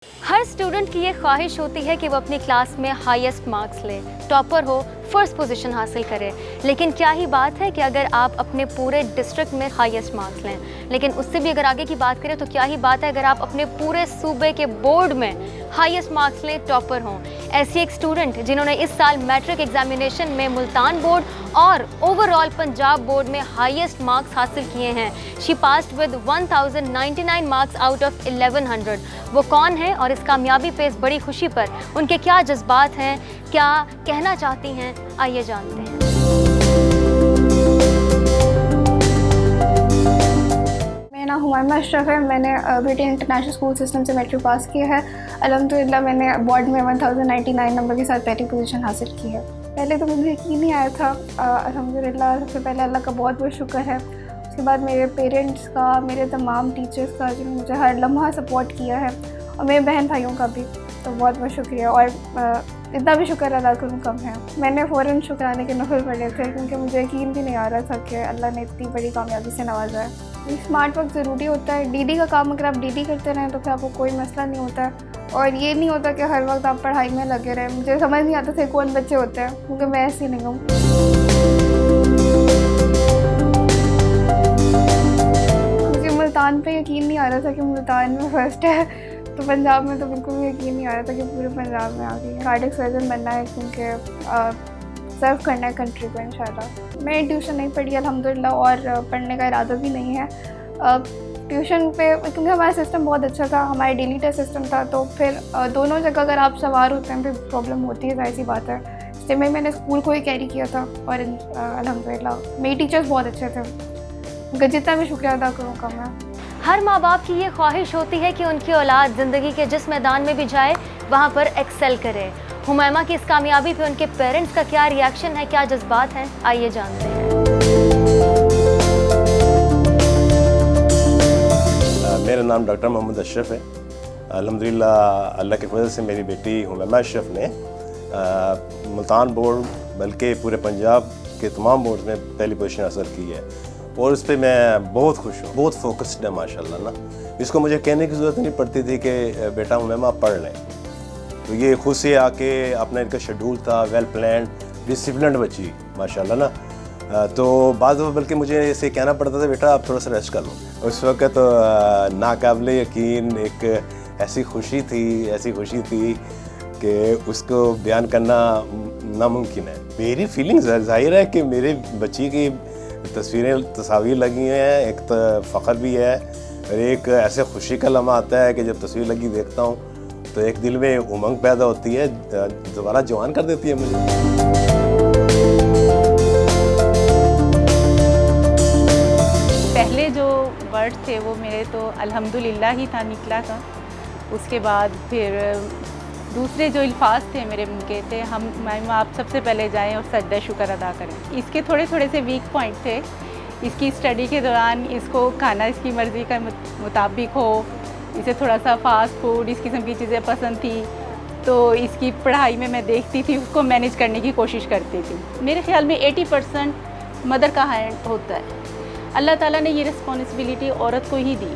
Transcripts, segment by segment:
हर student की ये ख्वाहिश होती है कि वो अपनी क्लास में हाईएस्ट मार्क्स ले, टॉपर हो, फर्स्ट पोजीशन हासिल करे। लेकिन क्या ही बात है कि अगर आप अपने पूरे डिस्ट्रिक्ट में हाईएस्ट मार्क्स लें, लेकिन उससे भी अगर आगे की बात करें तो क्या ही बात है अगर आप अपने पूरे सूबे के बोर्ड में हाईएस्ट मार्क्स लें, टॉपर हों। ऐसी एक स्टूडेंट जिन्होंने इस साल मैट्रिक एग्जामिनेशन में मुल्तान बोर्ड और ओवरऑल पंजाब बोर्ड में हाईएस्ट मार्क्स हासिल किए हैं। She passed with 1099 marks out of 1100। वो कौन है और इस कामयाबी पे इस बड़ी खुशी पर उनके क्या जज्बात हैं, क्या कहना चाहती हैं, आइए जानते हैं। मेरा नाम हुमायमा अशरफ है। मैंने ब्रिटेन इंटरनेशनल स्कूल सिस्टम से मैट्रिक पास किया है। अल्हम्दुलिल्लाह मैंने बोर्ड में 1099 नंबर के साथ पहली पोजीशन हासिल की है। पहले तो मुझे यकीन नहीं आया था। अल्हम्दुलिल्लाह सबसे पहले अल्लाह का बहुत बहुत शुक्र है। उसके बाद मेरे पेरेंट्स का, मेरे तमाम टीचर्स का जिन्होंने मुझे हर लम्हा सपोर्ट किया है, और मेरे बहन भाइयों का भी तो बहुत बहुत शुक्रिया। और इतना भी शुक्र अदा करूँ कम है। मैंने फ़ौरन शुक्राने के नफल पढ़े थे क्योंकि मुझे यकीन भी नहीं आ रहा था कि अल्लाह ने इतनी बड़ी कामयाबी से नवाजा है। स्मार्ट वर्क ज़रूरी होता है। डीडी का काम अगर आप डीडी करते रहें तो फिर आपको कोई मसला नहीं होता है, और ये नहीं होता कि हर वक्त आप पढ़ाई में लगे रहें। मुझे समझ नहीं आता थे कौन बच्चे होते हैं, क्योंकि मैं ऐसी नहीं हूँ। मुझे मुल्तान पे यकीन नहीं आ रहा था कि मुल्तान में फर्स्ट है, तो पंजाब में तो बिल्कुल भी यकीन नहीं आ रहा था कि पूरे पंजाब में आ गई। कार्डियक सर्जन बनना है क्योंकि सर्व करना है कंट्री को इंशाल्लाह। मैं ट्यूशन नहीं पढ़ी अल्हम्दुलिल्लाह, और पढ़ने का इरादा भी नहीं है ट्यूशन पे, क्योंकि हमारा सिस्टम बहुत अच्छा था, हमारा डेली टेस्ट सिस्टम था। तो फिर दोनों जगह अगर आप सवार होते हैं फिर प्रॉब्लम होती है, जाहिर सी बात है। इसलिए मैंने स्कूल को ही कैरी किया था, और अल्हम्दुलिल्लाह मेरे टीचर्स बहुत अच्छे थे, उनका जितना भी शुक्रिया अदा करूँ कम है। हर माँ बाप की ये ख्वाहिश होती है कि उनकी औलाद ज़िंदगी के जिस मैदान में भी जाए वहाँ पर एक्सेल करे। हुमैमा की इस कामयाबी पे उनके पेरेंट्स का क्या रिएक्शन है, क्या जज्बात हैं, आइए जानते हैं। मेरा नाम डॉक्टर मोहम्मद अशरफ है। अल्हम्दुलिल्लाह अल्लाह के फजल से मेरी बेटी हुमैमा अशरफ ने मुल्तान बोर्ड बल्कि पूरे पंजाब के तमाम बोर्ड में पहली पोजीशन हासिल की है, और उस पर मैं बहुत खुश हूँ। बहुत फोकस्ड है माशाल्लाह ना। इसको मुझे कहने की ज़रूरत नहीं पड़ती थी कि बेटा हुमैमा पढ़ लें, तो ये खुद से आके अपना इनका शेड्यूल था, वेल प्लान, डिसिप्लिन्ड बच्ची माशाल्लाह ना। तो बाद में बल्कि मुझे इसे कहना पड़ता था बेटा आप थोड़ा सा रेस्ट कर लो। उस वक्त तो नाकाबिले यकीन एक ऐसी खुशी थी कि उसको बयान करना नामुमकिन है। मेरी फीलिंग जाहिर है कि मेरे बच्ची की तस्वीर लगी हैं, एक तो फ़ख्र भी है, और एक ऐसे खुशी का लम्हा आता है कि जब तस्वीर लगी देखता हूँ तो एक दिल में उमंग पैदा होती है, दोबारा जवान कर देती है मुझे। पहले जो वर्ड थे वो मेरे तो अल्हम्दुलिल्लाह ही था, निकला था। उसके बाद फिर दूसरे जो अल्फाज थे मेरे मुँह के थे, हम आप सबसे पहले जाएं और सजदा शुक्र अदा करें। इसके थोड़े से वीक पॉइंट थे। इसकी स्टडी के दौरान इसको खाना इसकी मर्ज़ी का मुताबिक हो, इसे थोड़ा सा फास्ट फूड इस किस्म की चीज़ें पसंद थी, तो इसकी पढ़ाई में मैं देखती थी, उसको मैनेज करने की कोशिश करती थी। मेरे ख़्याल में 80% मदर का हैंड होता है। अल्लाह ताला ने ये रिस्पॉन्सिबिलिटी औरत को ही दी।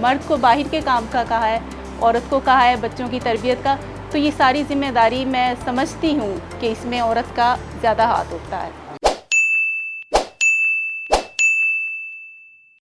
मर्द को बाहर के काम का कहा है, औरत को कहा है बच्चों की तरबियत का। तो ये सारी जिम्मेदारी मैं समझती हूँ कि इसमें औरत का ज़्यादा हाथ होता है।